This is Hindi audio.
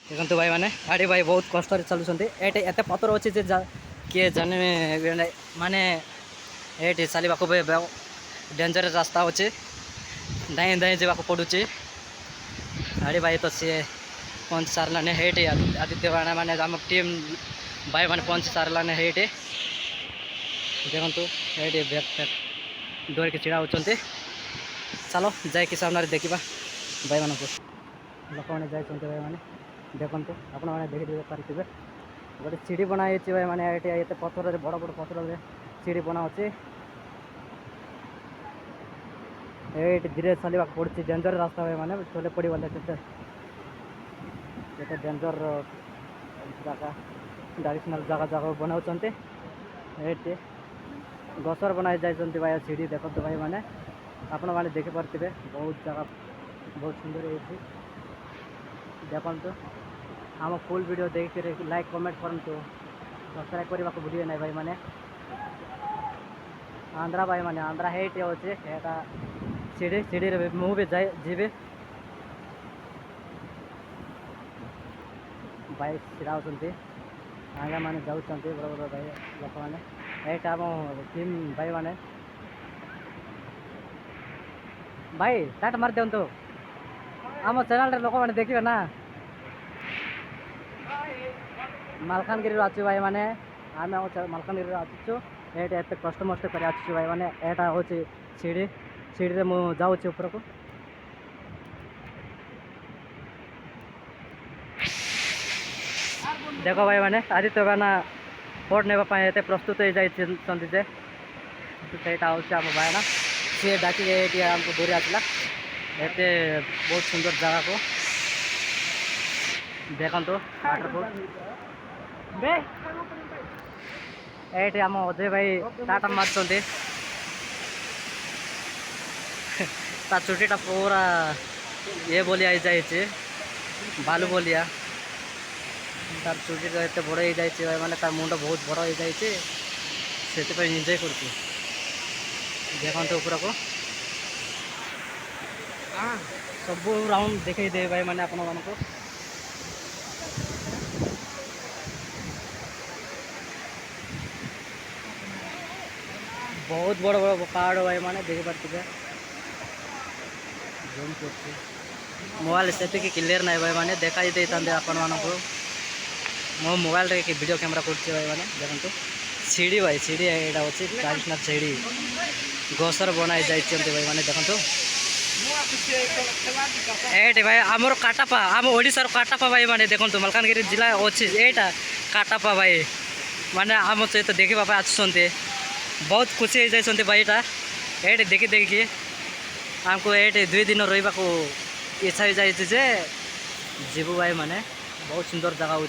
देखो भाई मैंने गाड़ी भाई बहुत कष्ट चलुँच एत पथर अच्छे किए जाने माने ये चलवा डेंजर रास्ता अच्छे दाई दाई जावाक पड़ू गाड़ी भाई तो सी पहुँच सारे हेटे आदित्य मैंने आम टीम भाई मैंने पहुँच सारे हेटे देखु ये बैग फैग डोर के छिड़ा होती चलो जाकि सामने देखा भाई मान को लोक मैंने जाते भाई मैंने देखु आपण मैंने देखी पारे गोटे सीढ़ी बनाई भाई मैंने ये पथर बड़ बड़ पथर सीढ़ी बनाऊे ये धीरे चलवा पड़ी डेंजर रास्ता भाई मैंने चले पड़ गले डेंजर जगह ट्रेडिशनल जगह जगह बनाऊँ ये गसर बनाई जाती भाई सीढ़ी देखो भाई मैंने आपण मैंने देखिपे बहुत जगह बहुत सुंदर है देखो आम फुल वीडियो देख लाइक कमेंट करूँ सब्सक्राइब करने को भूलिए ना भाई मैंने आंध्रा भाई मैंने आंध्रा हेट अच्छे सीढ़ी सीढ़ी मुझे जाए जीवे भाई छिड़ा होती आगे मैंने जाऊँ बड़ बड़ भाई लोक मैंने एट आम टीम भाई मैंने भाई स्टार्ट मार दिंतु आम चैनल लोक मैंने देखिए ना मालकानगिरी आसु भाई मैंने आम मालकानगिरी आसुचु ये कष्ट मस्ट कर आसुचु भाई मैंने एटा हूँ सीढ़ी सीढ़ी मुझे जाऊँ ऊपर को देखो भाई मैंने आदित्य मैंने फोट नापी प्रस्तुत हो जाते हूँ आम भाई ना सी डाकी आमको दूरी आसला ये बहुत सुंदर जगह को देखो वाटरफॉल ये आम अजय भाई टाटा मार्च चुटीटा पूरा ये बोलिया जाए बालू बोलिया तार चुटी एत बड़ हो जाए भाई मैंने तार मुंड बहुत बड़ हो जाए से एंजय कर देखते ऊपर को सब राउंड देखे दे भाई मैंने आपण मान को बहुत बड़ बड़ पहाड़ भाई मैंने देख पारे जूम कर मोबाइल से क्लियर ना भाई मैंने देखा देते आपण मान को मो मोबाइल रे वीडियो कैमरा कर भाई मैंने देखो सीढ़ी भाई सीढ़ी यहाँ अच्छी ट्रेडिशनल सीढ़ी गसर बनाई जाती भाई मैंने देखो ये भाई आमर काटापा आम ओडार काटापा भाई मैंने देखो मालकानगिरी जिला अच्छी यहाँ काटापा भाई मैंने आम सहित देखा आसुँच बहुत खुशी हो जाती भाई यहाँ ये देखी देखिए आमको ये 2 दिन रही इच्छा हो जाए जीवु भाई मैंने बहुत सुंदर जगह हो